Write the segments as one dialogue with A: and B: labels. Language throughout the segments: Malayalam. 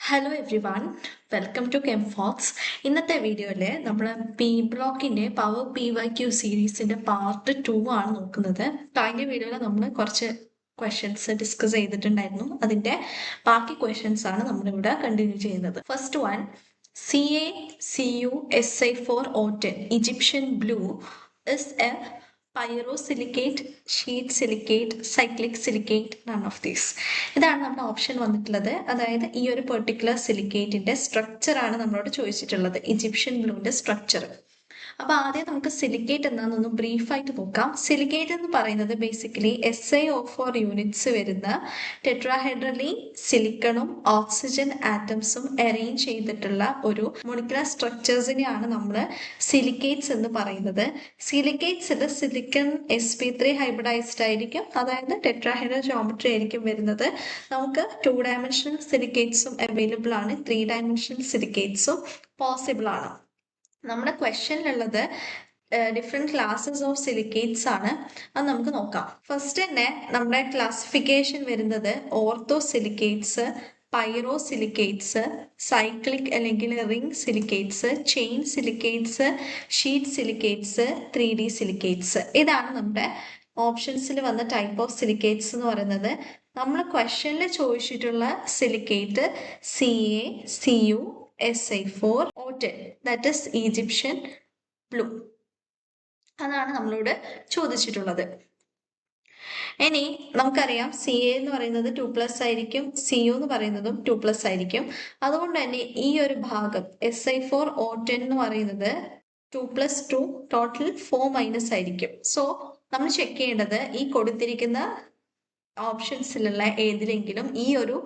A: Hello everyone, welcome to Chemfox. ഇന്നത്തെ വീഡിയോയിൽ നമ്മൾ പി ബ്ലോക്കിൻ്റെ പവർ PYQ സീരീസിൻ്റെ പാർട്ട് 2 ആണ് നോക്കുന്നത്. കഴിഞ്ഞ വീഡിയോയിൽ നമ്മൾ കുറച്ച് ക്വസ്റ്റ്യൻസ് ഡിസ്കസ് ചെയ്തിട്ടുണ്ടായിരുന്നു. അതിൻ്റെ ബാക്കി ക്വസ്റ്റ്യൻസ് ആണ് നമ്മളിവിടെ കണ്ടിന്യൂ ചെയ്യുന്നത്. First one, CaCuSi4O10 Egyptian blue is a pyrosilicate, sheet silicate, cyclic silicate, none of these. ഇതാണ് നമ്മുടെ ഓപ്ഷൻ വന്നിട്ടുള്ളത്. അതായത് ഈ ഒരു പെർട്ടിക്കുലർ സിലിക്കേറ്റിന്റെ സ്ട്രക്ചർ ആണ് നമ്മളോട് ചോദിച്ചിട്ടുള്ളത്, ഈജിപ്ഷ്യൻ ബ്ലൂവിന്റെ സ്ട്രക്ചർ. അപ്പൊ ആദ്യം നമുക്ക് സിലിക്കേറ്റ് എന്താണെന്നൊന്ന് ബ്രീഫായിട്ട് നോക്കാം. സിലിക്കേറ്റ് എന്ന് പറയുന്നത് ബേസിക്കലി SiO4 യൂണിറ്റ്സ് വരുന്ന ടെട്രാഹെഡ്രലി സിലിക്കണും ഓക്സിജൻ ആറ്റംസും അറേഞ്ച് ചെയ്തിട്ടുള്ള ഒരു മോളിക്കുലർ സ്ട്രക്ചേഴ്സിനെയാണ് നമ്മൾ സിലിക്കേറ്റ്സ് എന്ന് പറയുന്നത്. സിലിക്കേറ്റ്സിൽ സിലിക്കൺ sp3 ഹൈബ്രിഡൈസ്ഡ് ആയിരിക്കും, അതായത് ടെട്രാഹെഡ്രൽ ജോമെട്രി ആയിരിക്കും വരുന്നത്. നമുക്ക് 2 ഡയമെൻഷണൽ സിലിക്കേറ്റ്സും അവൈലബിൾ ആണ്, 3 ഡയമെൻഷണൽ സിലിക്കേറ്റ്സും പോസിബിൾ ആണ്. നമ്മുടെ ക്വസ്റ്റ്യനിലുള്ളത് ഡിഫറെൻറ്റ് ക്ലാസ്സസ് ഓഫ് സിലിക്കേറ്റ്സ് ആണ്. അത് നമുക്ക് നോക്കാം. ഫസ്റ്റ് തന്നെ നമ്മുടെ ക്ലാസിഫിക്കേഷൻ വരുന്നത് ortho silicates, pyro silicates, cyclic അല്ലെങ്കിൽ ring silicates, chain silicates, sheet silicates, 3D silicates. ഇതാണ് നമ്മുടെ ഓപ്ഷൻസിൽ വന്ന ടൈപ്പ് ഓഫ് സിലിക്കേറ്റ്സ് എന്ന് പറയുന്നത്. നമ്മൾ ക്വസ്റ്റ്യനിൽ ചോദിച്ചിട്ടുള്ള silicate CaCuSi4O10, that is Egyptian blue. അതാണ് നമ്മളോട് ചോദിച്ചിട്ടുള്ളത്. ഇനി നമുക്കറിയാം CA എന്ന് പറയുന്നത് 2+ ആയിരിക്കും, CU എന്ന് പറയുന്നതും 2+ ആയിരിക്കും. അതുകൊണ്ട് തന്നെ ഈ ഒരു ഭാഗം Si4O10 എന്ന് പറയുന്നത് 2+2 ടോട്ടൽ 4- ആയിരിക്കും. സോ നമ്മൾ ചെക്ക് ചെയ്യേണ്ടത് ഈ കൊടുത്തിരിക്കുന്ന ഓപ്ഷൻസിലുള്ള ഏതിലെങ്കിലും ഈ ഒരു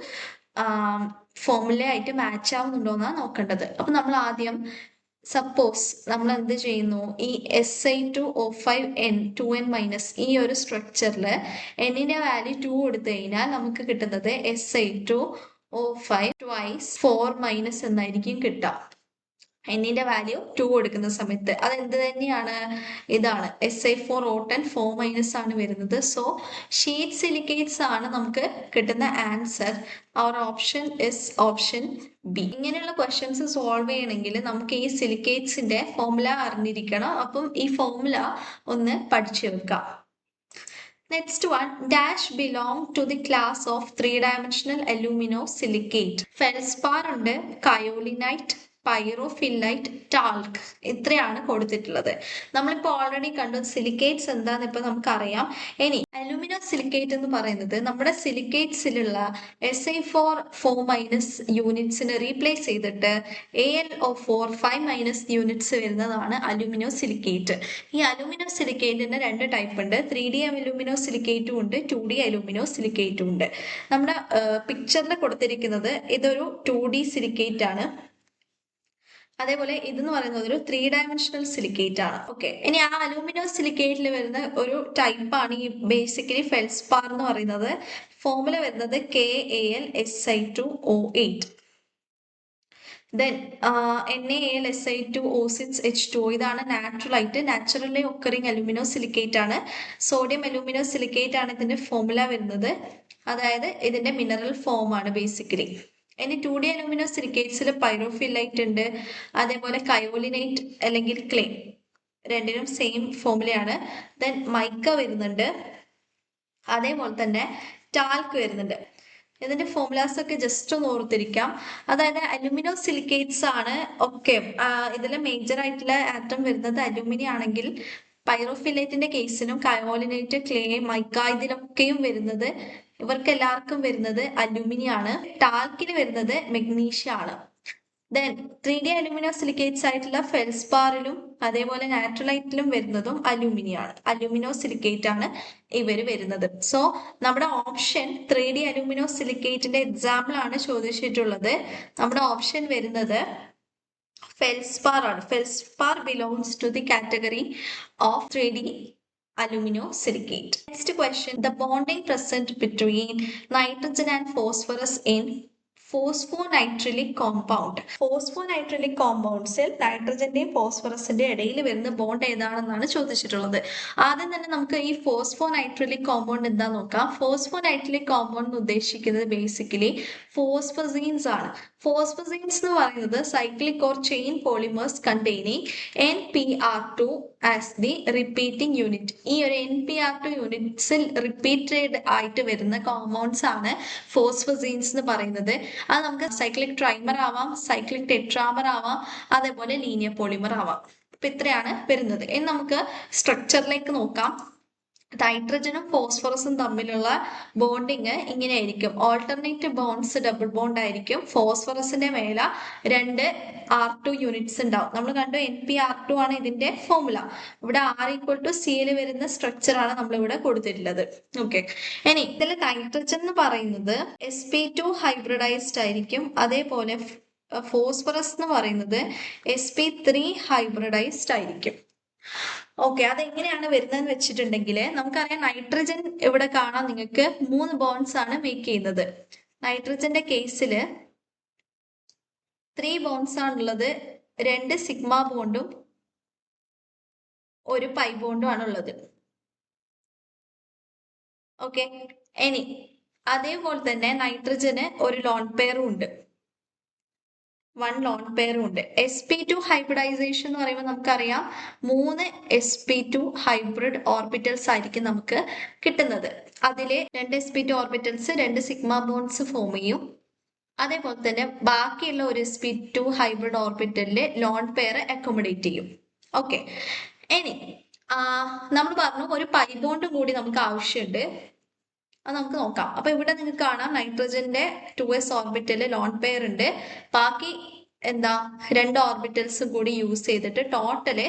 A: ഫോർമുല ആയിട്ട് മാച്ച് ആവുന്നുണ്ടോ എന്നാണ് നോക്കേണ്ടത്. അപ്പൊ നമ്മൾ ആദ്യം സപ്പോസ് നമ്മൾ എന്ത് ചെയ്യുന്നു, ഈ Si2O5N 2N- ഈ ഒരു സ്ട്രക്ചറിൽ എന്നിന്റെ വാല്യൂ 2 കൊടുത്തു കഴിഞ്ഞാൽ നമുക്ക് കിട്ടുന്നത് Si2O5 twice 4- എന്നായിരിക്കും കിട്ടുക. എന്നിന്റെ വാല്യൂ 2 കൊടുക്കുന്ന സമയത്ത് അത് എന്ത് തന്നെയാണ്, ഇതാണ് Si4O10 4- ആണ് വരുന്നത്. സോ ഷീറ്റ് സിലിക്കേറ്റ്സ് ആണ് നമുക്ക് കിട്ടുന്ന answer. Our option is option B. ഇങ്ങനെയുള്ള ക്വസ്റ്റ്യൻസ് സോൾവ് ചെയ്യണമെങ്കിൽ നമുക്ക് ഈ സിലിക്കേറ്റ്സിന്റെ ഫോർമുല അറിഞ്ഞിരിക്കണം. അപ്പം ഈ ഫോർമുല ഒന്ന് പഠിച്ചു വെക്കാം. Next one, dash belong to the class of 3-dimensional aluminosilicate. Feldspar ഉണ്ട്, കയോലിനൈറ്റ്, പൈറോഫില്ലൈറ്റ്, ടാൽക്. ഇത്രയാണ് കൊടുത്തിട്ടുള്ളത്. നമ്മളിപ്പോൾ ഓൾറെഡി കണ്ടു സിലിക്കേറ്റ്സ് എന്താന്ന് ഇപ്പൊ നമുക്കറിയാം. ഇനി അലൂമിനോ സിലിക്കേറ്റ് എന്ന് പറയുന്നത് നമ്മുടെ സിലിക്കേറ്റ്സിലുള്ള Si4 4- യൂണിറ്റ്സിനെ റീപ്ലേസ് ചെയ്തിട്ട് AlO4 5- യൂണിറ്റ്സ് വരുന്നതാണ് അലൂമിനോ സിലിക്കേറ്റ്. ഈ അലൂമിനോ സിലിക്കേറ്റിന് 2 ടൈപ്പ് ഉണ്ട്, 3D അലൂമിനോ സിലിക്കേറ്റും ഉണ്ട്, 2D അലൂമിനോ സിലിക്കേറ്റും ഉണ്ട്. നമ്മുടെ പിക്ചറിൽ കൊടുത്തിരിക്കുന്നത് ഇതൊരു 2D സിലിക്കേറ്റ് ആണ്. അതേപോലെ ഇതെന്ന് പറയുന്നത് ഒരു 3 ഡയമെൻഷണൽ സിലിക്കേറ്റ് ആണ്. ഓക്കെ, ഇനി ആ അലൂമിനോ സിലിക്കേറ്റിൽ വരുന്ന ഒരു ടൈപ്പ് ആണ് ഈ ബേസിക്കലി ഫെൽസ്പാർ എന്ന് പറയുന്നത്. ഫോർമുല വരുന്നത് KAlSi2O8. Then NaAlSi2O6H2O. ഇതാണ് നാച്ചുറലി ഒക്കറിങ് അലൂമിനോ സിലിക്കേറ്റ് ആണ്. സോഡിയം അലൂമിനോ സിലിക്കേറ്റ് ആണ് ഇതിന്റെ ഫോർമുല വരുന്നത്, അതായത് ഇതിന്റെ മിനറൽ ഫോം ആണ് ബേസിക്കലി. ഇനി 2D അലൂമിനോ സിലിക്കേറ്റ്സിൽ പൈറോഫില്ലൈറ്റ് ഉണ്ട്, അതേപോലെ കയോലിനൈറ്റ് അല്ലെങ്കിൽ ക്ലേ, രണ്ടിനും സെയിം ഫോർമുലയാണ്. ദെൻ മൈക്ക വരുന്നുണ്ട്, അതേപോലെ തന്നെ ടാൽക്ക് വരുന്നുണ്ട്. ഇതിന്റെ ഫോർമുലാസ് ഒക്കെ ജസ്റ്റ് ഒന്ന് ഓർത്തിരിക്കാം. അതായത് അലുമിനോ സിലിക്കേറ്റ്സ് ആണ്. ഓക്കെ, ഇതിൽ മേജർ ആയിട്ടുള്ള ആറ്റം വരുന്നത് അലുമിനി ആണെങ്കിൽ പൈറോഫില്ലൈറ്റിന്റെ കേസിനും കയോലിനൈറ്റ്, ക്ലേ, മൈക്ക ഇതിലൊക്കെയും വരുന്നത്, ഇവർക്ക് എല്ലാവർക്കും വരുന്നത് അലുമിനി ആണ്. ടാൽക്കിന് വരുന്നത് മെഗ്നീഷ്യ ആണ്. ദെൻ 3D അലുമിനോ സിലിക്കേറ്റ്സ് ആയിട്ടുള്ള ഫെൽസ്പാറിലും അതേപോലെ നാട്രലൈറ്റിലും വരുന്നതും അലൂമിനിയാണ്, അലൂമിനോ സിലിക്കേറ്റ് ആണ് ഇവര് വരുന്നത്. സോ നമ്മുടെ ഓപ്ഷൻ 3D അലൂമിനോ സിലിക്കേറ്റിന്റെ എക്സാമ്പിൾ ആണ് ചോദിച്ചിട്ടുള്ളത്. നമ്മുടെ ഓപ്ഷൻ വരുന്നത് ഫെൽസ്പാർ ആണ്. Feldspar belongs to the category of 3D aluminosilicate. Next question, the bonding present between nitrogen and phosphorus in phosphonitrilic compound. Phosphonitrilic കോമ്പൗണ്ട്സിൽ നൈട്രജന്റെയും ഫോസ്ഫറസിന്റെയും ഇടയിൽ വരുന്ന ബോണ്ട് ഏതാണെന്നാണ് ചോദിച്ചിട്ടുള്ളത്. ആദ്യം തന്നെ നമുക്ക് ഈ ഫോസ്ഫോനൈട്രിലിക് കോമ്പൗണ്ട് എന്താ നോക്കാം. ഫോസ്ഫോനൈട്രിലിക് കോമ്പൗണ്ട് എന്ന് ഉദ്ദേശിക്കുന്നത് ബേസിക്കലി ഫോസ്ഫസീൻസ് ആണ്. ഫോസ്ഫസൈൻസ് എന്ന് പറയുന്നത് cyclic or chain polymers containing NPR2 as the repeating unit. ഈ ഒരു NPR2 യൂണിറ്റ്സിൽ റിപ്പീറ്റഡ് ആയിട്ട് വരുന്ന കോമ്പൗണ്ട്സ് ആണ് ഫോസ്ഫസൈൻസ് എന്ന് പറയുന്നത്. അത് നമുക്ക് സൈക്ലിക് ട്രൈമർ ആവാം, സൈക്ലിക് ടെട്രാമർ ആവാം, അതേപോലെ ലീനിയർ പോളിമർ ആവാം. അപ്പൊ ഇത്രയാണ് വരുന്നത്. ഇനി നമുക്ക് സ്ട്രക്ചറിലേക്ക് നോക്കാം. നൈട്രജനും ഫോസ്ഫറസും തമ്മിലുള്ള ബോണ്ടിങ് ഇങ്ങനെയായിരിക്കും. ഓൾട്ടർനേറ്റ് ബോണ്ട്സ് ഡബിൾ ബോണ്ട് ആയിരിക്കും. ഫോസ്ഫറസിന്റെ മേലെ 2 R2 യൂണിറ്റ്സ് ഉണ്ടാവും. നമ്മൾ കണ്ടു NPR2 ആണ് ഇതിന്റെ ഫോർമുല. ഇവിടെ R=Cl വരുന്ന സ്ട്രക്ചർ ആണ് നമ്മൾ ഇവിടെ കൊടുത്തിട്ടുള്ളത്. ഓക്കെ, ഇനി ഇതിൽ നൈട്രജൻ എന്ന് പറയുന്നത് sp2 ഹൈബ്രിഡൈസ്ഡ് ആയിരിക്കും. അതേപോലെ ഫോസ്ഫറസ് എന്ന് പറയുന്നത് sp3 ഹൈബ്രിഡൈസ്ഡ് ആയിരിക്കും. ഓക്കെ, അതെങ്ങനെയാണ് വരുന്നതെന്ന് വെച്ചിട്ടുണ്ടെങ്കിൽ നമുക്കറിയാം നൈട്രജൻ ഇവിടെ കാണാം. നിങ്ങൾക്ക് 3 ബോണ്ട്സ് ആണ് മേക്ക് ചെയ്യുന്നത്. നൈട്രജന്റെ കേസിൽ 3 ബോണ്ട്സ് ആണുള്ളത്. 2 സിഗ്മ ബോണ്ടും 1 പൈ ബോണ്ടും ആണുള്ളത്. ഓക്കെ, ഇനി അതേപോലെ തന്നെ നൈട്രജന് ഒരു ലോൺ പെയറും ഉണ്ട്, 1 ലോൺ പെയറും ഉണ്ട്. sp2 ഹൈബ്രിഡൈസേഷൻ എന്ന് പറയുമ്പോൾ നമുക്കറിയാം 3 sp2 ഹൈബ്രിഡ് ഓർബിറ്റൽസ് ആയിരിക്കും നമുക്ക് കിട്ടുന്നത്. അതിലെ 2 sp2 orbitals 2 sigma bonds form ചെയ്യും. അതേപോലെ തന്നെ ബാക്കിയുള്ള ഒരു sp2 ഹൈബ്രിഡ് ഓർബിറ്റലില് ലോൺ പെയർ അക്കോമഡേറ്റ് ചെയ്യും. ഓക്കെ, ഇനി നമ്മൾ പറഞ്ഞു ഒരു പൈ ബോണ്ടും കൂടി നമുക്ക് ആവശ്യമുണ്ട്. അത് നമുക്ക് നോക്കാം. അപ്പൊ ഇവിടെ നിങ്ങൾക്ക് കാണാം നൈട്രജന്റെ 2s ഓർബിറ്റല് ലോൺ പെയർ ഉണ്ട്. ബാക്കി എന്താ 2 ഓർബിറ്റൽസ് കൂടി യൂസ് ചെയ്തിട്ട് ടോട്ടല്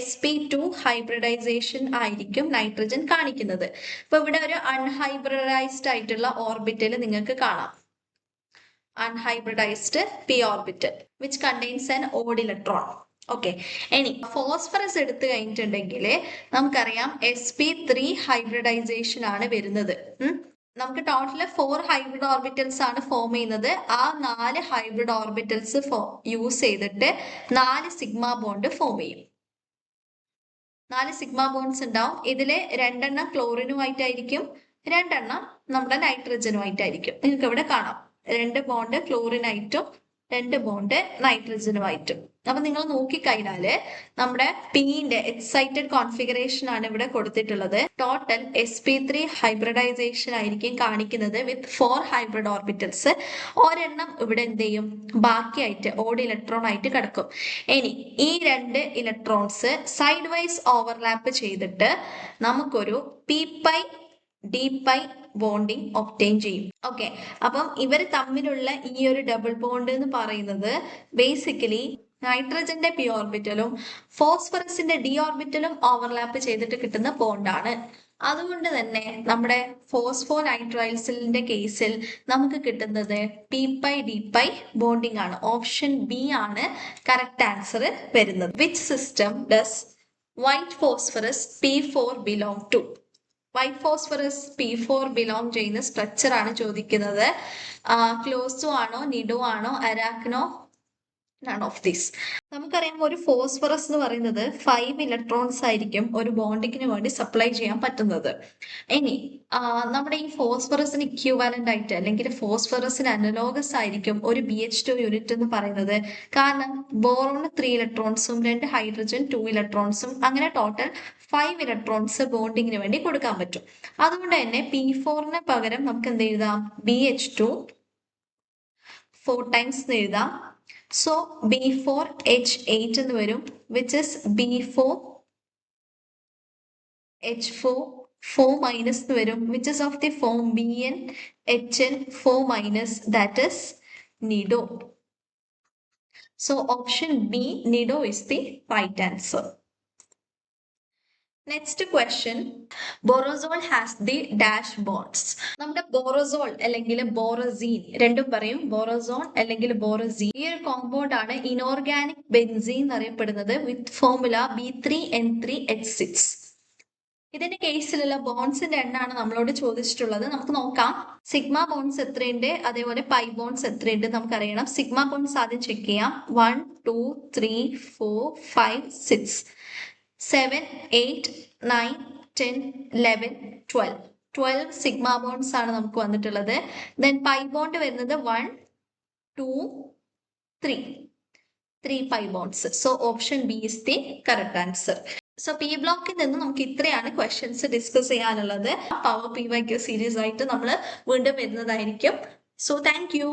A: sp2 ഹൈബ്രിഡൈസേഷൻ ആയിരിക്കും നൈട്രജൻ കാണിക്കുന്നത്. അപ്പൊ ഇവിടെ ഒരു അൺഹൈബ്രിഡൈസ്ഡ് ആയിട്ടുള്ള ഓർബിറ്റല് നിങ്ങൾക്ക് കാണാം. Unhybridised p orbital which contains an odd electron. Okay, ഇനി ഫോസ്ഫറസ് എടുത്തു കഴിഞ്ഞിട്ടുണ്ടെങ്കിൽ നമുക്കറിയാം sp3 ഹൈബ്രിഡൈസേഷൻ ആണ് വരുന്നത്. നമുക്ക് ടോട്ടൽ 4 ഹൈബ്രിഡ് ഓർബിറ്റൽസ് ആണ് ഫോം ചെയ്യുന്നത്. ആ 4 ഹൈബ്രിഡ് ഓർബിറ്റൽസ് യൂസ് ചെയ്തിട്ട് 4 സിഗ്മ ബോണ്ട് ഫോം ചെയ്യും. 4 സിഗ്മ ബോണ്ട്സ് ഉണ്ടാവും. ഇതില് 2 എണ്ണം ക്ലോറിനുമായിട്ടായിരിക്കും, 2 എണ്ണം നമ്മുടെ നൈട്രജനുമായിട്ടായിരിക്കും. നിങ്ങൾക്ക് ഇവിടെ കാണാം 2 ബോണ്ട് ക്ലോറിനായിട്ടും 2 ബോണ്ട് നൈട്രജനുമായിട്ടും. അപ്പൊ നിങ്ങൾ നോക്കിക്കഴിഞ്ഞാല് നമ്മുടെ പിന്റെ എക്സൈറ്റഡ് കോൺഫിഗറേഷൻ ആണ് ഇവിടെ കൊടുത്തിട്ടുള്ളത്. ടോട്ടൽ sp3 ഹൈബ്രിഡൈസേഷൻ ആയിരിക്കും കാണിക്കുന്നത് വിത്ത് 4 ഹൈബ്രിഡ് ഓർബിറ്റൽസ്. ഒരെണ്ണം ഇവിടെ എന്ത് ചെയ്യും, ബാക്കിയായിട്ട് ഓഡ് ഇലക്ട്രോൺ ആയിട്ട് കിടക്കും. ഇനി ഈ 2 ഇലക്ട്രോൺസ് സൈഡ് വൈസ് ഓവർലാപ്പ് ചെയ്തിട്ട് നമുക്കൊരു p pi d pi bonding obtain ചെയ്യും. ഓക്കെ, അപ്പം ഇവർ തമ്മിലുള്ള ഈ ഒരു ഡബിൾ ബോണ്ട് എന്ന് പറയുന്നത് ബേസിക്കലി നൈട്രജന്റെ p ഓർബിറ്റലും ഫോസ്ഫറസിന്റെ d ഓർബിറ്റലും ഓവർലാപ്പ് ചെയ്തിട്ട് കിട്ടുന്ന ബോണ്ടാണ്. അതുകൊണ്ട് തന്നെ നമ്മുടെ ഫോസ്ഫോ നൈട്രൈൽസിന്റെ കേസിൽ നമുക്ക് കിട്ടുന്നത് p pi d pi bonding ആണ്. ഓപ്ഷൻ ബി ആണ് കറക്റ്റ് ആൻസർ വരുന്നത്. Which system does white phosphorus p4 belong to? White phosphorus p4 belong ചെയ്യുന്ന സ്ട്രക്ചർ ആണ് ചോദിക്കുന്നത്. ക്ലോസോ ആണോ, നിഡോ ആണോ, അരാക്നോ, none of this. നമുക്കറിയാം ഒരു ഫോസ്ഫറസ് എന്ന് പറയുന്നത് 5 ഇലക്ട്രോൺസ് ആയിരിക്കും ഒരു ബോണ്ടിങ്ങിന് വേണ്ടി സപ്ലൈ ചെയ്യാൻ പറ്റുന്നത്. ഇനി നമ്മുടെ ഈ ഫോസ്ഫറസിന് ഇക്വിവാലന്റ് ആയിട്ട് അല്ലെങ്കിൽ ഫോസ്ഫറസിന് അനലോഗസ് ആയിരിക്കും ഒരു BH2 യൂണിറ്റ് എന്ന് പറയുന്നത്. കാരണം ബോറോണ് 3 ഇലക്ട്രോൺസും 2 ഹൈഡ്രജൻ 2 ഇലക്ട്രോൺസും അങ്ങനെ ടോട്ടൽ 5 ഇലക്ട്രോൺസ് ബോണ്ടിങ്ങിന് വേണ്ടി കൊടുക്കാൻ പറ്റും. അതുകൊണ്ട് തന്നെ p4ന് പകരം നമുക്ക് എന്ത് എഴുതാം, BH2 4 ടൈംസ് എഴുതാം. So B4H8 എന്ന് വരും, which is B4H4 4 minus എന്ന് വരും, which is of the form BnHn4 minus, that is nido. So option B, nido, is the right answer. Next question, borazole has the dash bonds. നമ്മുടെ ബോറസോൾ അല്ലെങ്കിൽ ബോറസീൻ രണ്ടും പറയും, ബോറസോൺ അല്ലെങ്കിൽ ബോറസീൻ. ഈ ഒരു കോമ്പൗണ്ട് ആണ് ഇനോർഗാനിക് ബെൻസീൻ എന്നറിയപ്പെടുന്നത് വിത്ത് ഫോർമുല B3N3H6. ഇതിന്റെ കേസിലുള്ള ബോൺസിന്റെ എണ്ണാണ് നമ്മളോട് ചോദിച്ചിട്ടുള്ളത്. നമുക്ക് നോക്കാം സിഗ്മ ബോൺസ് എത്രയുണ്ട്, അതേപോലെ പൈ ബോൺസ് എത്രയുണ്ട് നമുക്കറിയണം. സിഗ്മ ബോൺസ് ആദ്യം ചെക്ക് ചെയ്യാം. 1 2 3 4 5 6 7 8 9 10 11 12 സിഗ്മ ബോൺസ് ആണ് നമുക്ക് വന്നിട്ടുള്ളത്. ദെൻ പൈ ബോണ്ട് വരുന്നത് 1 2, 3. 3 pi bonds. So option B is the correct answer. So P ബ്ലോക്കിൽ നിന്ന് നമുക്ക് ഇത്രയാണ് ക്വസ്റ്റ്യൻസ് ഡിസ്കസ് ചെയ്യാനുള്ളത്. പവർ PYQ സീരീസ് ആയിട്ട് നമ്മൾ വീണ്ടും വരുന്നതായിരിക്കും. So thank you.